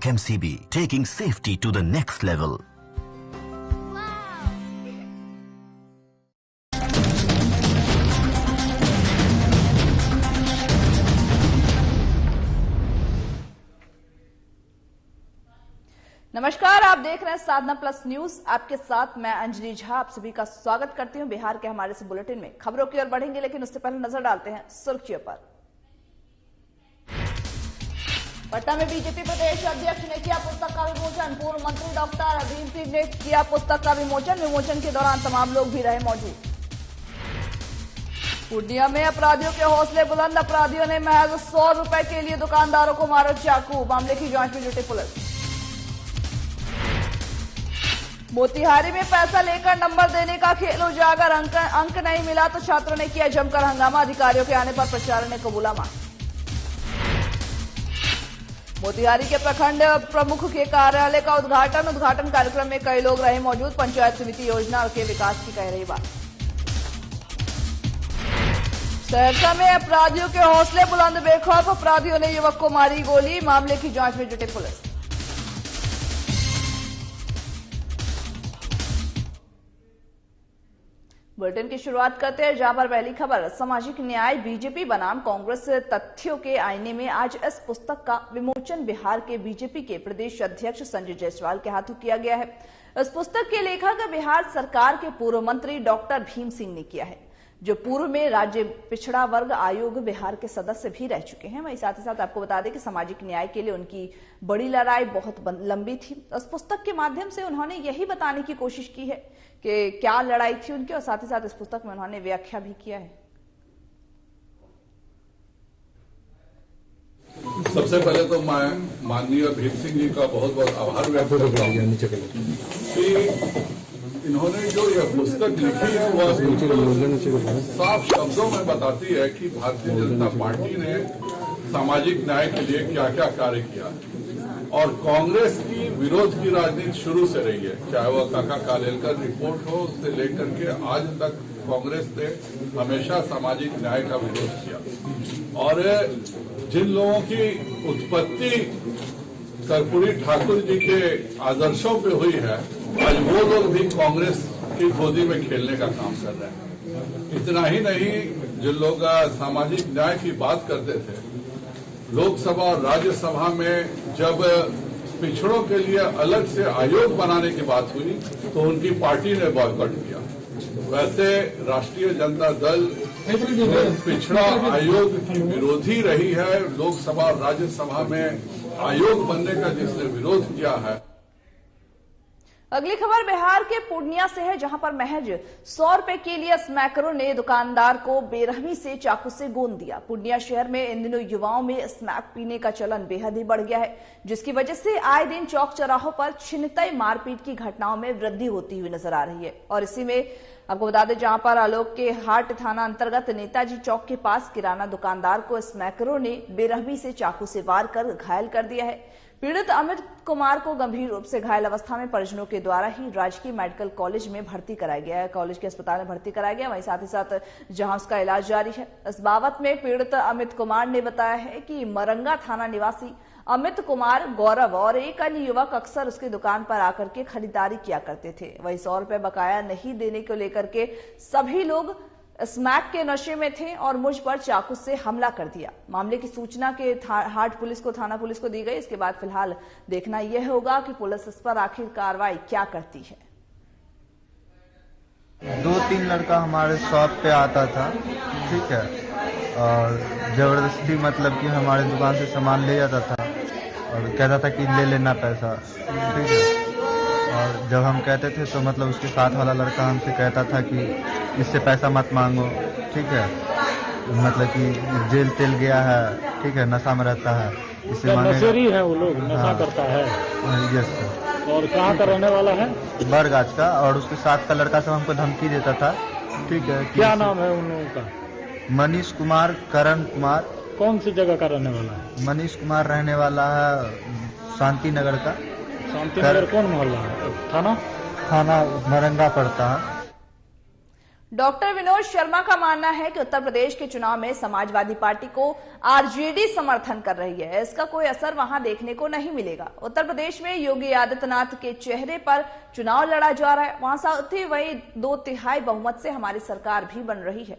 MCB, taking safety to the next level. नमस्कार, आप देख रहे हैं साधना प्लस न्यूज। आपके साथ मैं अंजलि झा आप सभी का स्वागत करती हूं बिहार के हमारे इस बुलेटिन में। खबरों की ओर बढ़ेंगे, लेकिन उससे पहले नजर डालते हैं सुर्खियों पर। पटना में बीजेपी प्रदेश अध्यक्ष ने किया पुस्तक का विमोचन। पूर्व मंत्री डॉक्टर भीम सिंह ने किया पुस्तक का विमोचन। विमोचन के दौरान तमाम लोग भी रहे मौजूद। पूर्णिया में अपराधियों के हौसले बुलंद। अपराधियों ने महज 100 रुपए के लिए दुकानदारों को मारा चाकू। मामले की जांच में जुटी पुलिस। मोतिहारी में पैसा लेकर नंबर देने का खेल उजागर। अंक नहीं मिला तो छात्रों ने किया जमकर हंगामा। अधिकारियों के आने पर प्राचार्य ने कबूला मांग। मोतिहारी के प्रखंड प्रमुख के कार्यालय का उद्घाटन कार्यक्रम में कई लोग रहे मौजूद। पंचायत समिति योजना के विकास की कह रही बात। सहरसा में अपराधियों के हौसले बुलंद। बेखौफ अपराधियों ने युवक को मारी गोली। मामले की जांच में जुटी पुलिस। बुलेटिन की शुरुआत करते हैं, जहां पर पहली खबर सामाजिक न्याय बीजेपी बनाम कांग्रेस तथ्यों के आईने में आज इस पुस्तक का विमोचन बिहार के बीजेपी के प्रदेश अध्यक्ष संजय जायसवाल के हाथों किया गया है। इस पुस्तक के लेखक बिहार सरकार के पूर्व मंत्री डॉक्टर भीम सिंह ने किया है, जो पूर्व में राज्य पिछड़ा वर्ग आयोग बिहार के सदस्य भी रह चुके हैं। वहीं साथ ही साथ आपको बता दें कि सामाजिक न्याय के लिए उनकी बड़ी लड़ाई बहुत लंबी थी। इस पुस्तक के माध्यम से उन्होंने यही बताने की कोशिश की है कि क्या लड़ाई थी उनकी, और साथ ही साथ इस पुस्तक में उन्होंने व्याख्या भी किया है। सबसे पहले तो मैं माननीय भीम सिंह जी का बहुत बहुत आभार व्यक्त करता हूं कि इन्होंने जो यह पुस्तक लिखी है वह साफ शब्दों में बताती है कि भारतीय जनता पार्टी ने सामाजिक न्याय के लिए क्या क्या कार्य किया और कांग्रेस की विरोध की राजनीति शुरू से रही है। चाहे वह काका कालेलकर रिपोर्ट हो, उससे लेकर के आज तक कांग्रेस ने हमेशा सामाजिक न्याय का विरोध किया। और जिन लोगों की उत्पत्ति कर्पूरी ठाकुर जी के आदर्शों पे हुई है, आज वो लोग भी कांग्रेस की गोदी में खेलने का काम कर रहे हैं। इतना ही नहीं, जो लोग सामाजिक न्याय की बात करते थे, लोकसभा और राज्यसभा में जब पिछड़ों के लिए अलग से आयोग बनाने की बात हुई तो उनकी पार्टी ने बॉयकॉट किया। वैसे राष्ट्रीय जनता दल पिछड़ा आयोग की विरोधी रही है। लोकसभा और राज्यसभा में आयोग बनने का जिसने विरोध किया है। अगली खबर बिहार के पूर्णिया से है, जहां पर महज 100 रुपए के लिए स्मैकरों ने दुकानदार को बेरहमी से चाकू से गोंद दिया। पूर्णिया शहर में इन दिनों युवाओं में स्मैक पीने का चलन बेहद ही बढ़ गया है, जिसकी वजह से आए दिन चौक चौराहों पर छिनतई मारपीट की घटनाओं में वृद्धि होती हुई नजर आ रही है। और इसी में आपको बता दें, जहां पर आलोक के हाट थाना अंतर्गत नेताजी चौक के पास किराना दुकानदार को स्मैकरों ने बेरहमी से चाकू से वार कर घायल कर दिया है। पीड़ित अमित कुमार को गंभीर रूप से घायल अवस्था में परिजनों के द्वारा ही राजकीय मेडिकल कॉलेज में भर्ती कराया गया है। कॉलेज के अस्पताल में भर्ती कराया गया, वहीं साथ ही साथ जहां उसका इलाज जारी है। इस बाबत में पीड़ित अमित कुमार ने बताया है कि मरंगा थाना निवासी अमित कुमार, गौरव और एक अन्य युवक अक्सर उसकी दुकान पर आकर के खरीदारी किया करते थे। वही 100 रुपए बकाया नहीं देने को लेकर के सभी लोग स्मैक के नशे में थे और मुझ पर चाकू से हमला कर दिया। मामले की सूचना के थाना पुलिस को दी गई। इसके बाद फिलहाल देखना यह होगा कि पुलिस इस पर आखिर कार्रवाई क्या करती है। 2-3 लड़का हमारे शॉप पे आता था, ठीक है, और जबरदस्ती मतलब कि हमारे दुकान से सामान ले जाता था और कहता था कि ले लेना पैसा, ठीक है। और जब हम कहते थे तो मतलब उसके साथ वाला लड़का हमसे कहता था कि इससे पैसा मत मांगो, ठीक है, मतलब कि जेल तेल गया है, ठीक है, नशा में रहता है, इससे नशेरी है वो लोग, नशा करता है। Yes sir. और कहाँ का रहने वाला है? बरगाछ का। और उसके साथ का लड़का सब हमको धमकी देता था, ठीक है। क्या नाम है उन लोगों का? मनीष कुमार, करण कुमार। कौन सी जगह का रहने वाला है? मनीष कुमार रहने वाला है शांति नगर का। शांति नगर कौन मोहल्ला है? थाना मरंगा पड़ता है। डॉक्टर विनोद शर्मा का मानना है कि उत्तर प्रदेश के चुनाव में समाजवादी पार्टी को आरजेडी समर्थन कर रही है। इसका कोई असर वहां देखने को नहीं मिलेगा। उत्तर प्रदेश में योगी आदित्यनाथ के चेहरे पर चुनाव लड़ा जा रहा है, वहां साथ ही वही 2/3 बहुमत से हमारी सरकार भी बन रही है।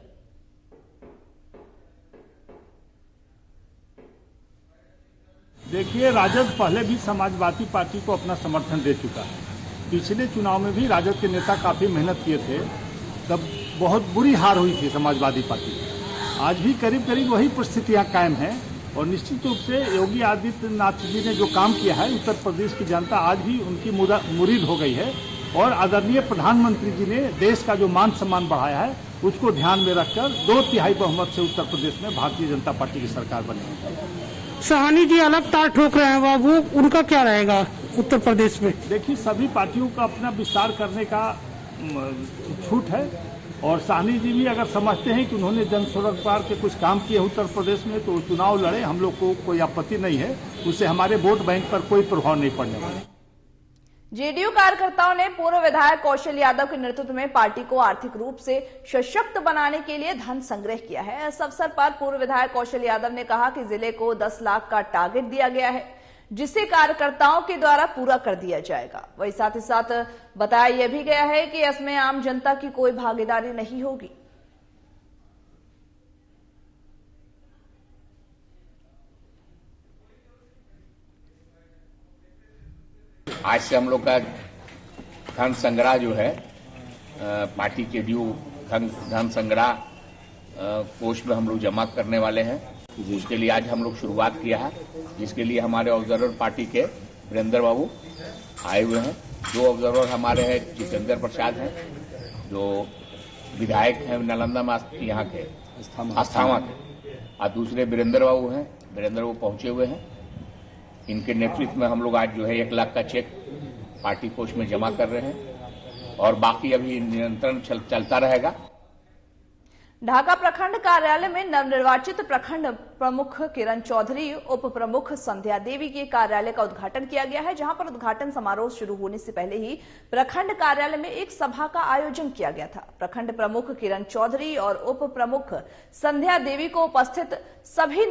देखिए, राजद पहले भी समाजवादी पार्टी को अपना समर्थन दे चुका है। पिछले चुनाव में भी राजद के नेता काफी मेहनत किए थे, तब बहुत बुरी हार हुई थी समाजवादी पार्टी की। आज भी करीब करीब वही परिस्थितियां कायम हैं और निश्चित रूप से योगी आदित्यनाथ जी ने जो काम किया है, उत्तर प्रदेश की जनता आज भी उनकी मुरीद हो गई है और आदरणीय प्रधानमंत्री जी ने देश का जो मान सम्मान बढ़ाया है उसको ध्यान में रखकर 2/3 बहुमत से उत्तर प्रदेश में भारतीय जनता पार्टी की सरकार बनी है। साहनी जी अलग तार ठोक रहे हैं, वो उनका क्या रहेगा उत्तर प्रदेश में? देखिए, सभी पार्टियों का अपना विस्तार करने का छूट है और साहनी जी भी अगर समझते हैं कि उन्होंने जन सरोकार के कुछ काम किए उत्तर प्रदेश में तो चुनाव लड़े, हम लोग को कोई आपत्ति नहीं है। उससे हमारे वोट बैंक पर कोई प्रभाव नहीं पड़ने वाला। जेडीयू कार्यकर्ताओं ने पूर्व विधायक कौशल यादव के नेतृत्व में पार्टी को आर्थिक रूप से सशक्त बनाने के लिए धन संग्रह किया है। इस अवसर पर पूर्व विधायक कौशल यादव ने कहा कि जिले को 10 लाख का टारगेट दिया गया है, जिसे कार्यकर्ताओं के द्वारा पूरा कर दिया जाएगा। वही साथ ही साथ बताया यह भी गया है कि इसमें आम जनता की कोई भागीदारी नहीं होगी। आज से हम लोग का धन संग्रह जो है पार्टी के ड्यू धन संग्रह कोष में हम लोग जमा करने वाले हैं। उसके लिए आज हम लोग शुरुआत किया है, जिसके लिए हमारे ऑब्जर्वर पार्टी के वीरेंद्र बाबू आए हुए हैं। 2 ऑब्जर्वर हमारे हैं, जितेंद्र प्रसाद हैं जो विधायक हैं नालंदा में यहाँ के अस्थामा के, और दूसरे वीरेंद्र बाबू हैं। वीरेंद्र बाबू पहुंचे हुए हैं। इनके नेतृत्व में हम लोग आज जो है 1 लाख का चेक पार्टी कोष में जमा कर रहे हैं और बाकी अभी नियंत्रण चलता रहेगा। ढाका प्रखंड कार्यालय में नवनिर्वाचित प्रखंड प्रमुख किरण चौधरी, उप प्रमुख संध्या देवी के कार्यालय का उद्घाटन किया गया है, जहां पर उद्घाटन समारोह शुरू होने से पहले ही प्रखंड कार्यालय में एक सभा का आयोजन किया गया था। प्रखंड प्रमुख किरण चौधरी और उप प्रमुख संध्या देवी को उपस्थित सभी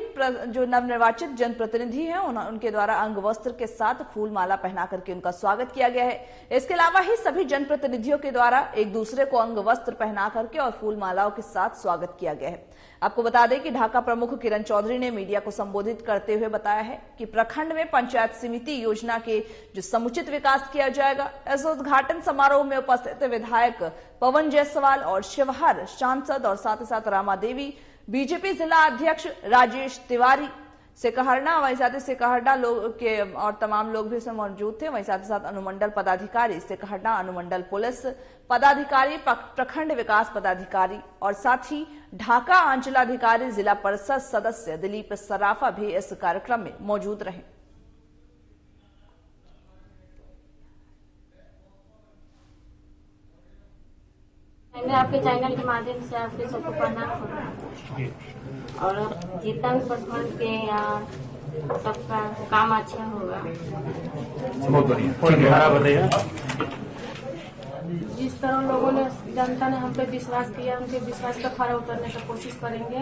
जो नवनिर्वाचित जनप्रतिनिधि हैं उनके द्वारा अंग वस्त्र के साथ फूल माला पहना करके उनका स्वागत किया गया है। इसके अलावा ही सभी जनप्रतिनिधियों के द्वारा एक दूसरे को अंग वस्त्र पहना करके और फूल मालाओं के साथ स्वागत किया गया है। आपको बता दें कि ढाका प्रमुख किरण चौधरी ने मीडिया को संबोधित करते हुए बताया है कि प्रखंड में पंचायत समिति योजना के जो समुचित विकास किया जाएगा। इस उद्घाटन समारोह में उपस्थित विधायक पवन जायसवाल और शिवहर सांसद और साथ ही साथ रामा देवी, बीजेपी जिला अध्यक्ष राजेश तिवारी, सिकहरना, वहीं साथ ही सिकहरना लोग के और तमाम लोग भी इसमें मौजूद थे। वहीं साथ ही साथ अनुमंडल पदाधिकारी सिकहरना, अनुमंडल पुलिस पदाधिकारी, प्रखंड विकास पदाधिकारी और साथ ही ढाका अंचलाधिकारी, जिला परिषद सदस्य दिलीप सराफा भी इस कार्यक्रम में मौजूद रहे। मैं आपके चैनल के माध्यम से आपके सबको प्रणाम करना और जितना भी प्रखंड के सबका काम अच्छा होगा। बहुत बढ़िया। जिस तरह लोगों ने जनता ने हम पे विश्वास किया, उनके विश्वास पर खरा उतरने की कोशिश करेंगे।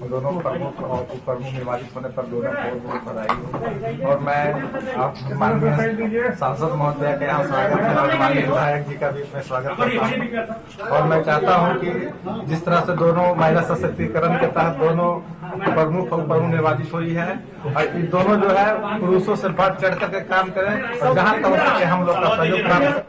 दोनों प्रमुख और उप प्रमुख निर्वाचित होने पर दोनों बहुत बधाई और मैं आपके माननीय सांसद महोदय के यहाँ स्वागत है और माननीय विधायक जी का भी मैं स्वागत करता हूँ। और मैं चाहता हूँ कि जिस तरह से दोनों महिला सशक्तिकरण के तहत दोनों प्रमुख और प्रमुख निर्वाचित हुई है और ये दोनों जो है पुरुषों से बढ़ चढ़ करके काम करें और जहाँ तक हो सके हम लोग का सहयोग प्राप्त।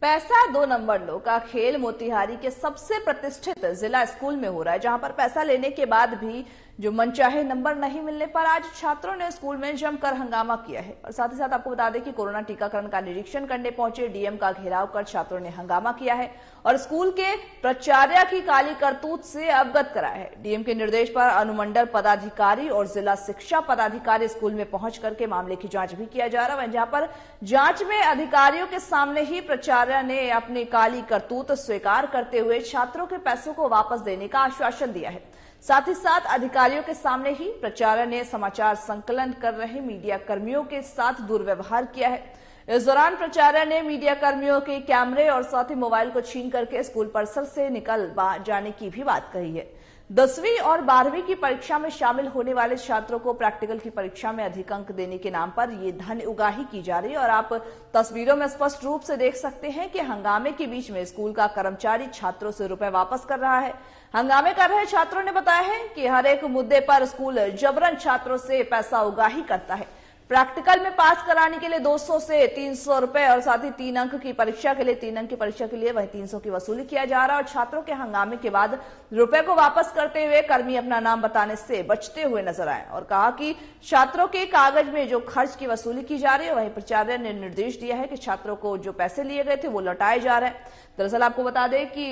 पैसा 2 नंबर लो का खेल मोतिहारी के सबसे प्रतिष्ठित जिला स्कूल में हो रहा है, जहां पर पैसा लेने के बाद भी जो मनचाहे नंबर नहीं मिलने पर आज छात्रों ने स्कूल में जमकर हंगामा किया है। और साथ ही साथ आपको बता दें कि कोरोना टीकाकरण का निरीक्षण करने पहुंचे डीएम का घेराव कर छात्रों ने हंगामा किया है और स्कूल के प्राचार्य की काली करतूत से अवगत कराया है। डीएम के निर्देश पर अनुमंडल पदाधिकारी और जिला शिक्षा पदाधिकारी स्कूल में पहुंच करके मामले की जांच भी किया जा रहा है, जहां पर जांच में अधिकारियों के सामने ही प्राचार्य ने अपनी काली करतूत स्वीकार करते हुए छात्रों के पैसों को वापस देने का आश्वासन दिया है। साथ ही साथ अधिकारियों के सामने ही प्राचार्य ने समाचार संकलन कर रहे मीडिया कर्मियों के साथ दुर्व्यवहार किया है। इस दौरान प्राचार्य ने मीडिया कर्मियों के कैमरे और साथ ही मोबाइल को छीन करके स्कूल परिसर से निकल जाने की भी बात कही है। 10वीं और 12वीं की परीक्षा में शामिल होने वाले छात्रों को प्रैक्टिकल की परीक्षा में अधिक अंक देने के नाम पर ये धन उगाही की जा रही है और आप तस्वीरों में स्पष्ट रूप से देख सकते हैं कि हंगामे के बीच में स्कूल का कर्मचारी छात्रों से रुपए वापस कर रहा है। हंगामे कर रहे छात्रों ने बताया है कि हर एक मुद्दे पर स्कूल जबरन छात्रों से पैसा उगाही करता है। प्रैक्टिकल में पास कराने के लिए 200 से 300 रुपए और साथ ही 3 अंक की परीक्षा के लिए 3 अंक की परीक्षा के लिए वही 300 की वसूली किया जा रहा है और छात्रों के हंगामे के बाद रुपए को वापस करते हुए कर्मी अपना नाम बताने से बचते हुए नजर आए और कहा कि छात्रों के कागज में जो खर्च की वसूली की जा रही है वहीं प्राचार्य ने निर्देश दिया है कि छात्रों को जो पैसे लिए गए थे वो लौटाए जा रहे हैं। दरअसल आपको बता दें कि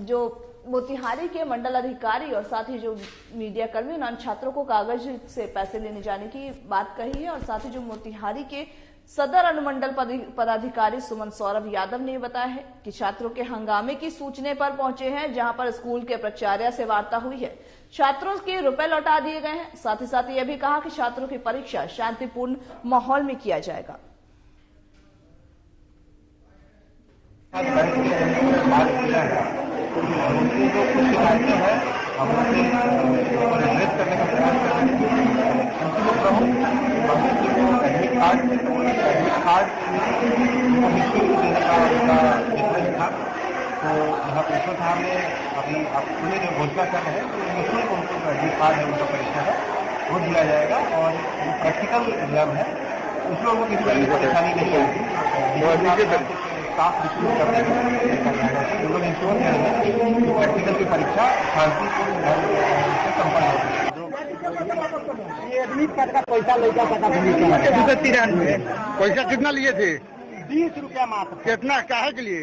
जो मोतिहारी के मंडल अधिकारी और साथ ही जो मीडिया कर्मी उन्होंने छात्रों को कागज से पैसे लेने जाने की बात कही है और साथ ही जो मोतिहारी के सदर अनुमंडल पदाधिकारी सुमन सौरभ यादव ने बताया है कि छात्रों के हंगामे की सूचना पर पहुंचे हैं, जहां पर स्कूल के प्राचार्य से वार्ता हुई है। छात्रों के रुपए लौटा दिए गए हैं। साथ ही यह भी कहा कि छात्रों की परीक्षा शांतिपूर्ण माहौल में किया जाएगा। उनकी जो कुछ शिकायतें हैं हम उनसे एड्रेस करने का प्रयास कर रहे हैं। उनकी जो प्रमुख बाकी जो एडमिट कार्ड को निःशुल्क देने का उनका निर्णय था। तो यहाँ प्रिंसिपल साहब ने अभी आपने जो घोषणा कर रहे हैं तो निःशुल्क उनको जो एडमिट कार्ड है उनका परीक्षा है वो दिया जाएगा और जो प्रैक्टिकल एग्जाम है उसमें उनको किसी तरह की परेशानी नहीं आएगी। स्टाफ रिक्रूट कर रहे हैं, लोग इंश्योर कर रहे हैं कि प्रैक्टिकल की परीक्षा शांतिपूर्ण से संपन्न होगी। एडमिट कार्ड का पैसा लेकर पैसा कितना लिए थे? 20 रुपया मात्र। कितना काहे के लिए?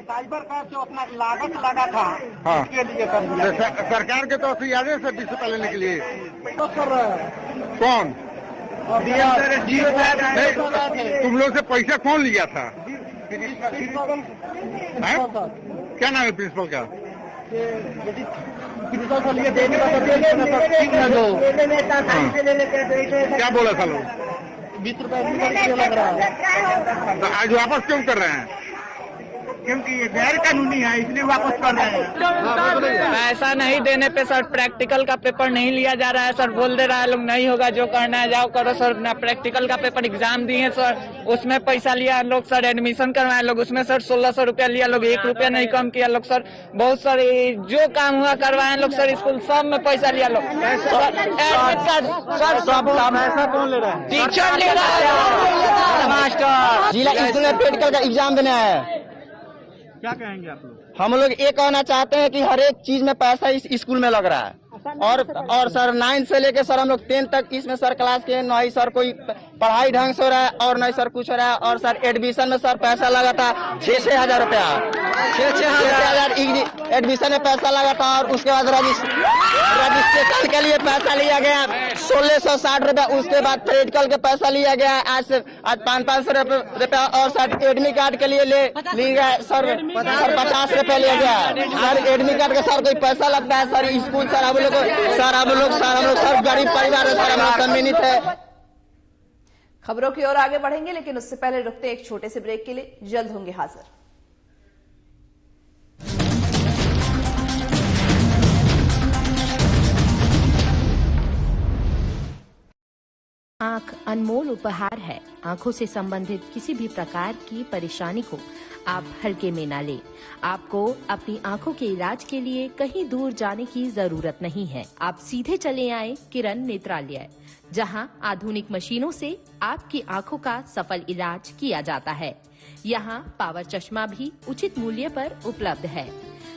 साइबर कार्ड जो अपना लागत लगा था हाँ। उसके लिए कर दिया। सरकार के तरफ से याद है सर 20 रुपया लेने के लिए तो कर रहे हैं। कौन? तुम लोग से पैसा कौन लिया था? क्या नाम है प्रिंसिपल का? प्रिंसिपल लिए देने का क्या बोला था लोग? 20 रुपये लग रहा है। तो आज वापस क्यों कर रहे हैं? क्योंकि ये गैर कानूनी है इसलिए वापस कर रहे हैं। पैसा नहीं देने पे सर प्रैक्टिकल का पेपर नहीं लिया जा रहा है। सर बोल दे रहा है लोग नहीं होगा, जो करना है जाओ करो। सर ना प्रैक्टिकल का पेपर एग्जाम दिए सर, उसमें पैसा लिया लोग। सर एडमिशन करवाए लोग, उसमें सर 1600 रुपया लिया लोग, 1 रुपया नहीं कम किया लोग। सर बहुत सारे जो काम हुआ करवाए लोग। सर स्कूल सब में पैसा लिया लोग। सर सब काम पैसा कौन ले रहा है? टीचर ले रहा है, मास्टर। जिला स्कूल में प्रैक्टिकल का एग्जाम देना है। क्या कहेंगे आप लोग? हम लोग ये कहना चाहते हैं कि हर एक चीज में पैसा इस स्कूल में लग रहा है और सर 9 से लेके सर हम लोग 10 तक इसमें सर क्लास के नहीं सर कोई पढ़ाई ढंग से हो रहा है और नहीं सर कुछ हो रहा है। और सर एडमिशन में सर पैसा लगा था 6-6 हजार रुपया, 6-6 हजार एडमिशन में पैसा लगा था। और उसके बाद रजिस्ट्रेशन के लिए पैसा लिया गया 1660 रुपया। उसके बाद प्रैक्टिकल के पैसा लिया गया आज 500 रुपया। और सर एडमिट कार्ड के लिए लिया सर 50 रुपया लिया गया। सर एडमिट कार्ड का सर कोई पैसा लगता है सर स्कूल सर हम लोग सर गरीब परिवार है सर हम लोग सम्मानित है। खबरों की ओर आगे बढ़ेंगे लेकिन उससे पहले रुकते एक छोटे से ब्रेक के लिए, जल्द होंगे हाजिर। आंख अनमोल उपहार है। आंखों से संबंधित किसी भी प्रकार की परेशानी को आप हल्के में ना लें। आपको अपनी आंखों के इलाज के लिए कहीं दूर जाने की जरूरत नहीं है। आप सीधे चले आए किरण नेत्रालय, जहां आधुनिक मशीनों से आपकी आंखों का सफल इलाज किया जाता है। यहां पावर चश्मा भी उचित मूल्य पर उपलब्ध है।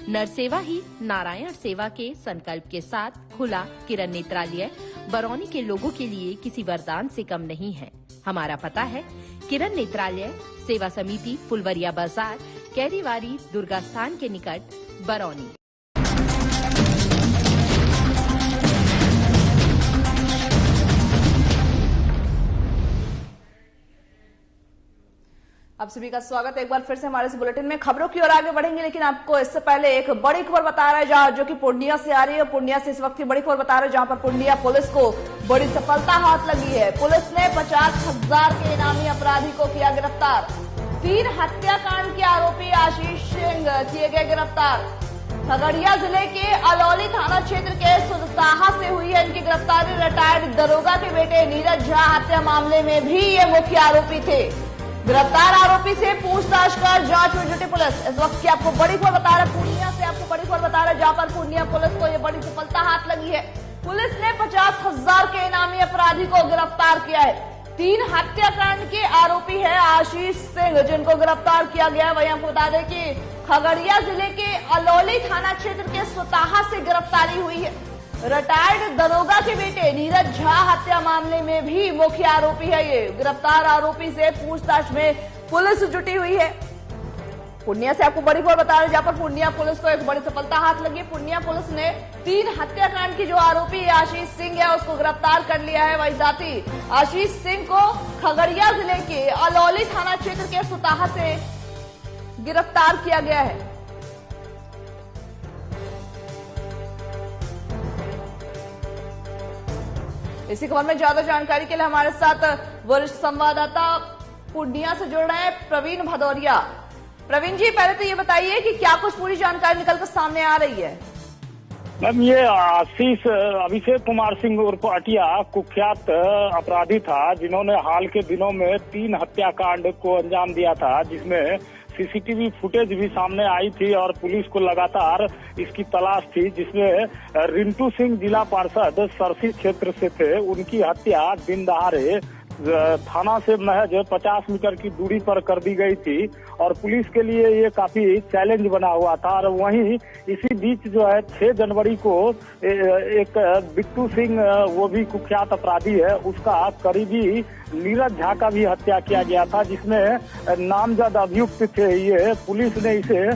नर सेवा ही नारायण सेवा के संकल्प के साथ खुला किरण नेत्रालय बरौनी के लोगों के लिए किसी वरदान से कम नहीं है। हमारा पता है किरण नेत्रालय, सेवा समिति, फुलवरिया बाजार, कैरीवारी, दुर्गा स्थान के निकट, बरौनी। आप सभी का स्वागत है एक बार फिर से हमारे इस बुलेटिन में। खबरों की ओर आगे बढ़ेंगे, लेकिन आपको इससे पहले एक बड़ी खबर बता रहा है जहां जो कि पूर्णिया से आ रही है। पूर्णिया से इस वक्त की बड़ी खबर बता रहे हैं जहां पर पूर्णिया पुलिस को बड़ी सफलता हाथ लगी है। पुलिस ने 50,000 के इनामी अपराधी को किया गिरफ्तार। 3 हत्याकांड के आरोपी आशीष सिंह किए गए गिरफ्तार। खगड़िया जिले के अलौली थाना क्षेत्र के सुरसाहा से हुई है इनकी गिरफ्तारी। रिटायर्ड दरोगा के बेटे नीरज झा हत्या मामले में भी ये मुख्य आरोपी थे। गिरफ्तार आरोपी से पूछताछ कर जांच में जुटी पुलिस। इस वक्त की आपको बड़ी खबर बता रहे पूर्णिया से, आपको बड़ी खबर बता रहे जहां पर पूर्णिया पुलिस को ये बड़ी सफलता हाथ लगी है। पुलिस ने 50,000 के इनामी अपराधी को गिरफ्तार किया है। 3 हत्याकांड के आरोपी है आशीष सिंह जिनको गिरफ्तार किया गया है। वहीं आपको बता दें कि खगड़िया जिले के अलौली थाना क्षेत्र के सुताहा से गिरफ्तारी हुई है। रिटायर्ड दरोगा के बेटे नीरज झा हत्या मामले में भी मुख्य आरोपी है। ये गिरफ्तार आरोपी से पूछताछ में पुलिस जुटी हुई है। पूर्णिया से आपको बड़ी खबर बता रहे जहां पर पूर्णिया पुलिस को एक बड़ी सफलता हाथ लगी। पूर्णिया पुलिस ने 3 हत्याकांड की जो आरोपी आशीष सिंह है उसको गिरफ्तार कर लिया है। वहीं साथ ही आशीष सिंह को खगड़िया जिले के अलौली थाना क्षेत्र के सुताहा से गिरफ्तार किया गया है। इसी खबर में ज्यादा जानकारी के लिए हमारे साथ वरिष्ठ संवाददाता पूर्णिया से जुड़ रहे हैं प्रवीण भदौरिया। प्रवीण जी, पहले तो ये बताइए कि क्या कुछ पूरी जानकारी निकलकर सामने आ रही है। मैम, ये आशीष अभिषेक कुमार सिंह उर्फ अटिया कुख्यात अपराधी था जिन्होंने हाल के दिनों में 3 हत्याकांड को अंजाम दिया था, जिसमें सीसीटीवी फुटेज भी सामने आई थी और पुलिस को लगातार इसकी तलाश थी। जिसमें रिंटू सिंह जिला पार्षद सरसी क्षेत्र से थे, उनकी हत्या दिन दहाड़े थाना से महज 50 मीटर की दूरी पर कर दी गई थी और पुलिस के लिए ये काफी चैलेंज बना हुआ था। और वहीं इसी बीच जो है 6 जनवरी को एक बिट्टू सिंह, वो भी कुख्यात अपराधी है, उसका करीबी नीरज झा का भी हत्या किया गया था, जिसमें नामजद अभियुक्त थे। ये पुलिस ने इसे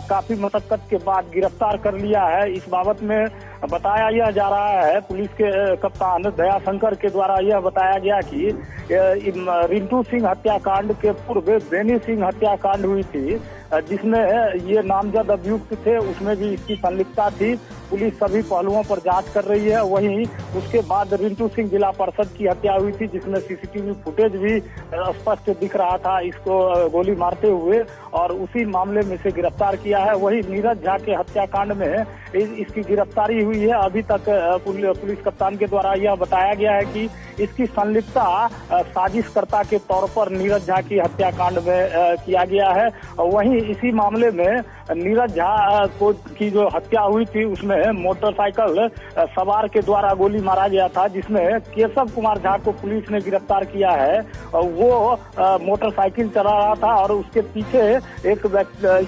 काफी मशक्कत के बाद गिरफ्तार कर लिया है। इस बाबत में बताया यह जा रहा है, पुलिस के कप्तान दयाशंकर के द्वारा यह बताया गया कि रिंटू सिंह हत्याकांड के पूर्व बेनी सिंह हत्याकांड हुई थी, जिसमें ये नामजद अभियुक्त थे, उसमें भी इसकी संलिप्तता थी। पुलिस सभी पहलुओं पर जांच कर रही है। वहीं उसके बाद रिंटू सिंह जिला परिषद की हत्या हुई थी, जिसमें सीसीटीवी फुटेज भी स्पष्ट दिख रहा था इसको गोली मारते हुए, और उसी मामले में से गिरफ्तार किया है। वहीं नीरज झा के हत्याकांड में इसकी गिरफ्तारी हुई है। अभी तक पुलिस कप्तान के द्वारा यह बताया गया है कि इसकी संलिप्तता साजिशकर्ता के तौर पर नीरज झा की हत्याकांड में किया गया है। वहीं इसी मामले में नीरज झा को की जो हत्या हुई थी उसमें मोटरसाइकिल सवार के द्वारा गोली मारा गया था, जिसमें केशव कुमार झा को पुलिस ने गिरफ्तार किया है। वो मोटरसाइकिल चला रहा था और उसके पीछे एक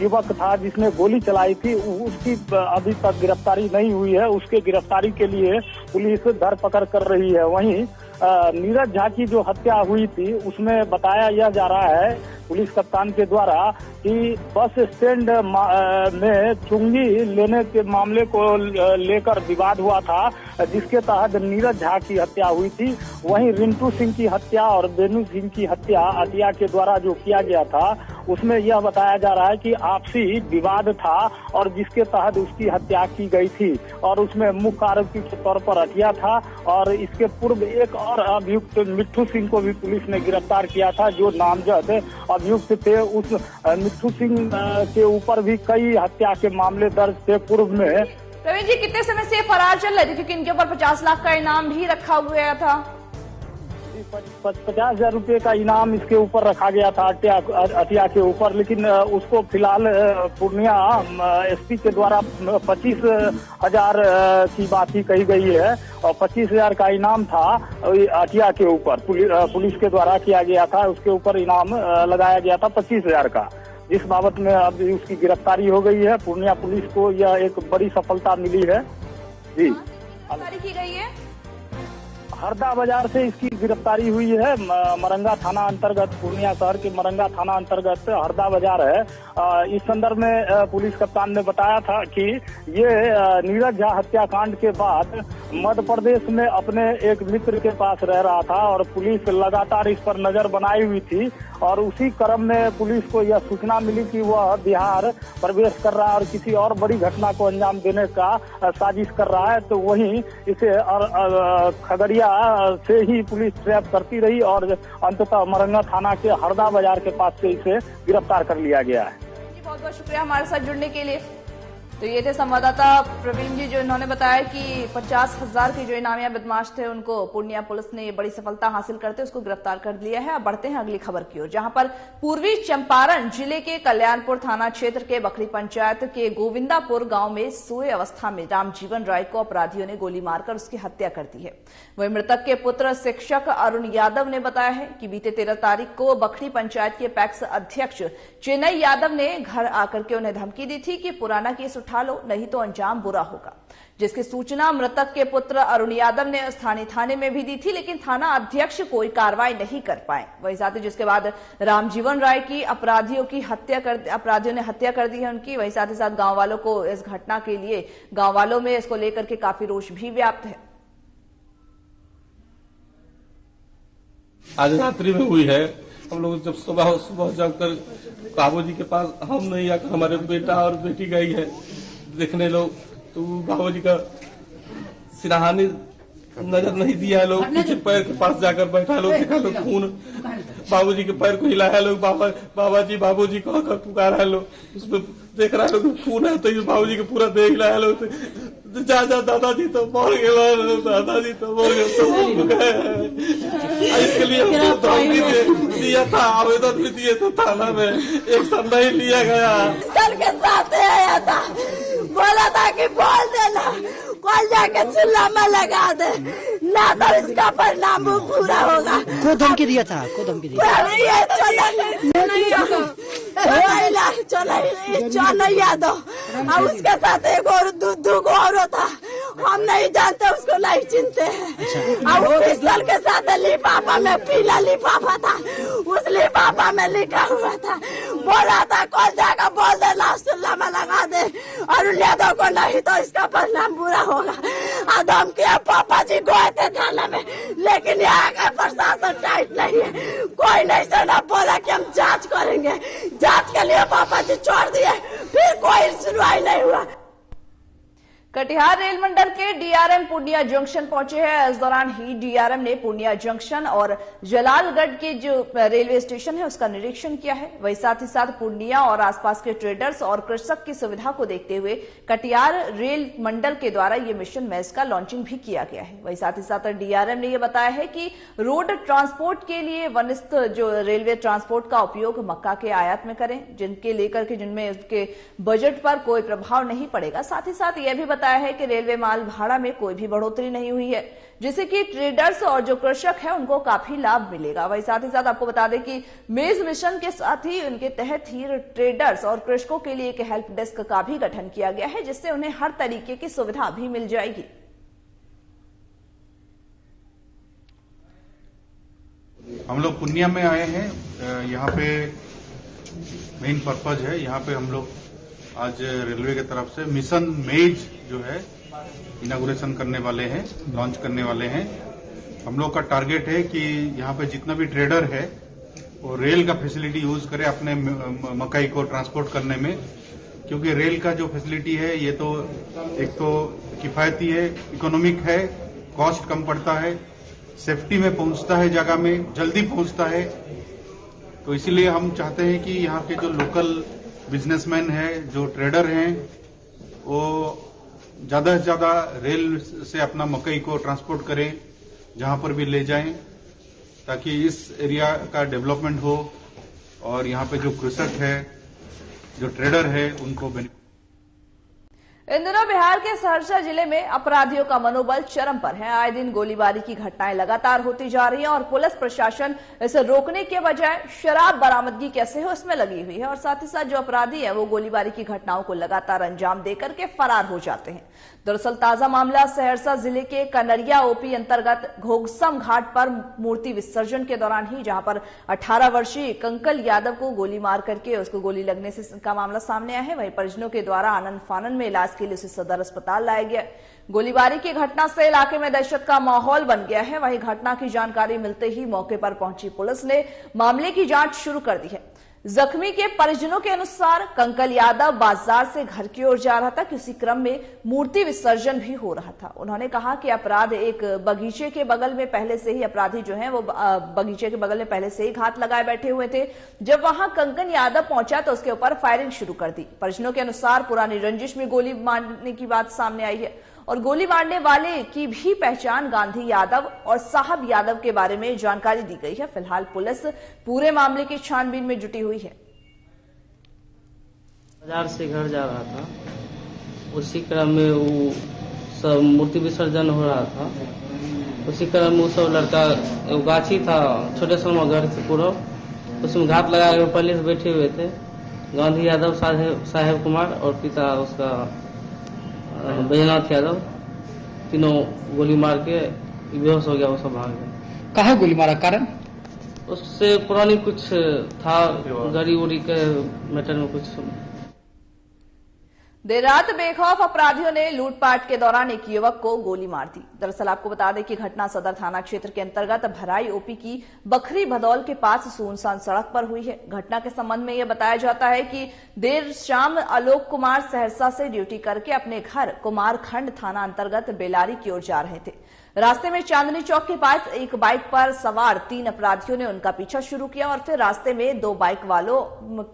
युवक था जिसने गोली चलाई थी, उसकी अभी तक गिरफ्तारी नहीं हुई है। उसके गिरफ्तारी के लिए पुलिस धरपकड़ कर रही है। वहीं नीरज झा की जो हत्या हुई थी उसमें बताया यह जा रहा है पुलिस कप्तान के द्वारा कि बस स्टैंड में चुंगी लेने के मामले को लेकर विवाद हुआ था, जिसके तहत नीरज झा की हत्या हुई थी। वहीं रिंटू सिंह की हत्या और बेनू सिंह की हत्या अटिया के द्वारा जो किया गया था उसमें यह बताया जा रहा है कि आपसी विवाद था और जिसके तहत उसकी हत्या की गई थी, और उसमें मुख्य आरोपी के तौर पर अटिया था। और इसके पूर्व एक और अभियुक्त मिट्ठू सिंह को भी पुलिस ने गिरफ्तार किया था, जो नामजद अभियुक्त थे। उस मिट्ठू सिंह के ऊपर भी कई हत्या के मामले दर्ज थे पूर्व में। प्रवीण जी, कितने समय से फरार चल रहे थे, क्योंकि इनके ऊपर 50 लाख का इनाम भी रखा गया था? 50,000 रुपए का इनाम इसके ऊपर रखा गया था अटिया के ऊपर, लेकिन उसको फिलहाल पूर्णिया एसपी के द्वारा 25,000 की बात ही कही गई है और 25,000 का इनाम था अटिया के ऊपर। पुलिस के द्वारा किया गया था, उसके ऊपर इनाम लगाया गया था 25,000 का, जिस बाबत में अब उसकी गिरफ्तारी हो गई है। पूर्णिया पुलिस को यह एक बड़ी सफलता मिली है। जी, गिरफ्तारी की गई है। हरदा बाजार से इसकी गिरफ्तारी हुई है। मरंगा थाना अंतर्गत, पूर्णिया शहर के मरंगा थाना अंतर्गत हरदा बाजार है। इस संदर्भ में पुलिस कप्तान ने बताया था कि ये नीरज झा हत्याकांड के बाद मध्य प्रदेश में अपने एक मित्र के पास रह रहा था और पुलिस लगातार इस पर नजर बनाई हुई थी और उसी क्रम में पुलिस को यह सूचना मिली कि वह बिहार प्रवेश कर रहा है और किसी और बड़ी घटना को अंजाम देने का साजिश कर रहा है। तो वहीं इसे खगड़िया से ही पुलिस ट्रैप करती रही और अंततः मरंगा थाना के हरदा बाजार के पास से इसे गिरफ्तार कर लिया गया है। बहुत बहुत शुक्रिया हमारे साथ जुड़ने के लिए। तो ये थे संवाददाता प्रवीण जी, जो इन्होंने बताया कि 50,000 के जो इनामिया बदमाश थे उनको पूर्णिया पुलिस ने ये बड़ी सफलता हासिल करते उसको गिरफ्तार कर लिया है। अब बढ़ते हैं अगली खबर की ओर, जहां पर पूर्वी चंपारण जिले के कल्याणपुर थाना क्षेत्र के बकरी पंचायत के गोविंदापुर गांव में सोए अवस्था में रामजीवन राय को अपराधियों ने गोली मारकर उसकी हत्या कर दी है। वहीं मृतक के पुत्र शिक्षक अरुण यादव ने बताया है कि बीते 13 तारीख को बकरी पंचायत के पैक्स अध्यक्ष चेन्नई यादव ने घर आकर के उन्हें धमकी दी थी कि पुराना केस उठा लो नहीं तो अंजाम बुरा होगा, जिसकी सूचना मृतक के पुत्र अरुण यादव ने स्थानीय थाने में भी दी थी, लेकिन थाना अध्यक्ष कोई कार्रवाई नहीं कर पाए। वही साथ ही जिसके बाद रामजीवन राय की अपराधियों ने हत्या कर दी है उनकी। वही साथ ही साथ गांव वालों को इस घटना के लिए गांव वालों में इसको लेकर के काफी रोष भी व्याप्त है। आज रात्रि में हुई है। हम लोग जब सुबह जाकर बाबूजी के पास हम नहीं आकर हमारे बेटा और बेटी गई है देखने लोग, तो बाबूजी का सिराहानी नजर नहीं दिया लोग, पीछे पैर के पास जाकर बैठा लोग, देखा लोग खून, बाबूजी के पैर को हिलाया लोग, बाबूजी कह कर पुकारा है लोग, उसमें देख रहा है लोग खून है तो बाबूजी को पूरा देख लाया लोग, जा दादाजी तो मर गए, दादाजी तो मर गए। इसके लिए धमकी दिया था, आवेदन भी दिए थे थाना में, एक्शन नहीं लिया गया। सर के साथ आया था, बोला था कि बोल देना, कॉल जाके चिल्ला में लगा दे, ना तो इसका परिणाम पूरा होगा। को धमकी दिया था? को धमकी दिया? चलो यादव और उसके साथ एक और दू को और था, हम नहीं जानते, उसको नहीं चिंते हैं। और वो पिस्तौल के साथ लिफाफा में पीला लिफाफा था, उस लिफाफा में लिखा हुआ था, बोला था कॉल जाकर बोल देना, चिल्ला में लगा दे और यादव को, नहीं तो इसका परिणाम बुरा होगा। आदम के पापा जी गए थे थाना में, लेकिन यहाँ का प्रशासन टाइट नहीं है, कोई नहीं सुना, बोला कि हम जांच करेंगे, जांच के लिए पापा जी छोड़ दिए, फिर कोई सुनवाई नहीं हुआ। कटिहार रेल मंडल के डीआरएम पूर्णिया जंक्शन पहुंचे हैं। इस दौरान ही डीआरएम ने पूर्णिया जंक्शन और जलालगढ़ के जो रेलवे स्टेशन है उसका निरीक्षण किया है। वही साथ ही साथ पूर्णिया और आसपास के ट्रेडर्स और कृषक की सुविधा को देखते हुए कटिहार रेल मंडल के द्वारा ये मिशन मैच का लॉन्चिंग भी किया गया है। वही साथ ही साथ डीआरएम ने यह बताया है कि रोड ट्रांसपोर्ट के लिए वनिष्ठ जो रेलवे ट्रांसपोर्ट का उपयोग मक्का के आयात में करें, जिनके लेकर के जिनमें उसके बजट पर कोई प्रभाव नहीं पड़ेगा। साथ ही साथ यह भी बताया है कि रेलवे माल भाड़ा में कोई भी बढ़ोतरी नहीं हुई है, जिससे कि ट्रेडर्स और जो कृषक है उनको काफी लाभ मिलेगा। वही साथ ही साथ आपको बता दें कि मेज मिशन के साथ ही उनके तहत ही ट्रेडर्स और कृषकों के लिए एक हेल्प डेस्क का भी गठन किया गया है, जिससे उन्हें हर तरीके की सुविधा भी मिल जाएगी। हम लोग पूर्णिया में आए हैं, यहाँ पे मेन पर्पज है, यहाँ पे हम लोग आज रेलवे की तरफ से मिशन मेज जो है इनॉग्रेशन करने वाले हैं, लॉन्च करने वाले हैं। हम लोग का टारगेट है कि यहाँ पे जितना भी ट्रेडर है वो रेल का फैसिलिटी यूज करे अपने मकई को ट्रांसपोर्ट करने में, क्योंकि रेल का जो फैसिलिटी है ये तो एक तो किफायती है, इकोनॉमिक है, कॉस्ट कम पड़ता है, सेफ्टी में पहुंचता है, जगह में जल्दी पहुंचता है। तो इसीलिए हम चाहते हैं कि यहाँ के जो लोकल बिजनेसमैन है, जो ट्रेडर हैं, वो ज्यादा से ज्यादा रेल से अपना मकई को ट्रांसपोर्ट करें, जहां पर भी ले जाएं, ताकि इस एरिया का डेवलपमेंट हो और यहाँ पे जो कृषक है, जो ट्रेडर है, उनको बेनिफिट। इन दिनों बिहार के सहरसा जिले में अपराधियों का मनोबल चरम पर है। आए दिन गोलीबारी की घटनाएं लगातार होती जा रही हैं और पुलिस प्रशासन इसे रोकने के बजाय शराब बरामदगी कैसे हो इसमें लगी हुई है और साथ ही साथ जो अपराधी है वो गोलीबारी की घटनाओं को लगातार अंजाम देकर के फरार हो जाते हैं। दरअसल ताजा मामला सहरसा जिले के कनरिया ओपी अंतर्गत घोगसम घाट पर मूर्ति विसर्जन के दौरान ही, जहां पर 18 वर्षीय कंकल यादव को गोली मार करके उसको गोली लगने से का मामला सामने आया है। वहीं परिजनों के द्वारा आनंद फानन में इलाज के लिए उसे सदर अस्पताल लाया गया। गोलीबारी की घटना से इलाके में दहशत का माहौल बन गया है। वहीं घटना की जानकारी मिलते ही मौके पर पहुंची पुलिस ने मामले की जांच शुरू कर दी है। जख्मी के परिजनों के अनुसार कंकल यादव बाजार से घर की ओर जा रहा था कि उसी क्रम में मूर्ति विसर्जन भी हो रहा था। उन्होंने कहा कि अपराध एक बगीचे के बगल में पहले से ही अपराधी जो हैं वो बगीचे के बगल में पहले से ही घात लगाए बैठे हुए थे। जब वहां कंकन यादव पहुंचा तो उसके ऊपर फायरिंग शुरू कर दी। परिजनों के अनुसार पुरानी रंजिश में गोली मारने की बात सामने आई है और गोली मारने वाले की भी पहचान गांधी यादव और साहब यादव के बारे में जानकारी दी गई है। फिलहाल पुलिस पूरे मामले की छानबीन में जुटी हुई है। बाजार से घर जा रहा था, उसी क्रम में वो सब मूर्ति विसर्जन हो रहा था। उसी क्रम में वो सब लड़का गाछी था छोटे समा घर से पूर्व, उसमें घात लगा के पहले से बैठे हुए थे। गांधी यादव, साहेब कुमार और पिता उसका बैजनाथ यादव, तीनों गोली मार के बेहोश हो गया। वो सब भाग गए। कहाँ गोली मारा, कारण? उससे पुरानी कुछ था, गाड़ी उड़ी के मैटर में कुछ। देर रात बेखौफ अपराधियों ने लूटपाट के दौरान एक युवक को गोली मार दी। दरअसल आपको बता दें कि घटना सदर थाना क्षेत्र के अंतर्गत भराई ओपी की बखरी भदौल के पास सुनसान सड़क पर हुई है। घटना के संबंध में यह बताया जाता है कि देर शाम आलोक कुमार सहरसा से ड्यूटी करके अपने घर कुमारखंड थाना अंतर्गत बेलारी की ओर जा रहे थे। रास्ते में चांदनी चौक के पास एक बाइक पर सवार 3 अपराधियों ने उनका पीछा शुरू किया और फिर रास्ते में 2 बाइक वालों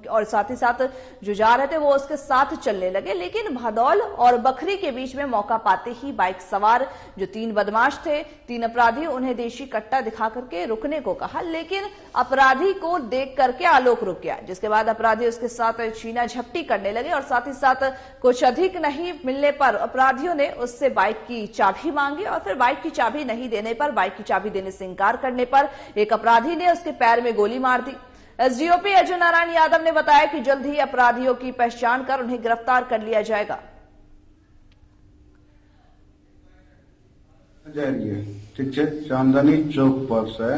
और साथ ही साथ जो जा रहे थे वो उसके साथ चलने लगे। लेकिन भदौल और बखरी के बीच में मौका पाते ही बाइक सवार जो 3 बदमाश थे, 3 अपराधी, उन्हें देशी कट्टा दिखा करके रुकने को कहा। लेकिन अपराधी को देख करके आलोक रुक गया, जिसके बाद अपराधी उसके साथ छीना झपटी करने लगे और साथ ही साथ कुछ अधिक नहीं मिलने पर अपराधियों ने उससे बाइक की चाबी मांगी और फिर बाइक चाबी नहीं देने पर, बाइक की चाबी देने से इंकार करने पर एक अपराधी ने उसके पैर में गोली मार दी। एसडीओपी अजय नारायण यादव ने बताया कि जल्द ही अपराधियों की पहचान कर उन्हें गिरफ्तार कर लिया जाएगा। ठीक है, चांदनी चौक पर से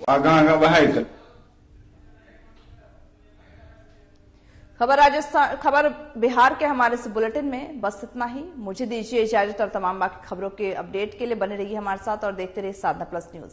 आगा आगा बढ़ाई। खबर बिहार के हमारे इस बुलेटिन में बस इतना ही। मुझे दीजिए इजाजत और तमाम बाकी खबरों के अपडेट के लिए बने रहिए हमारे साथ और देखते रहिए साधना प्लस न्यूज।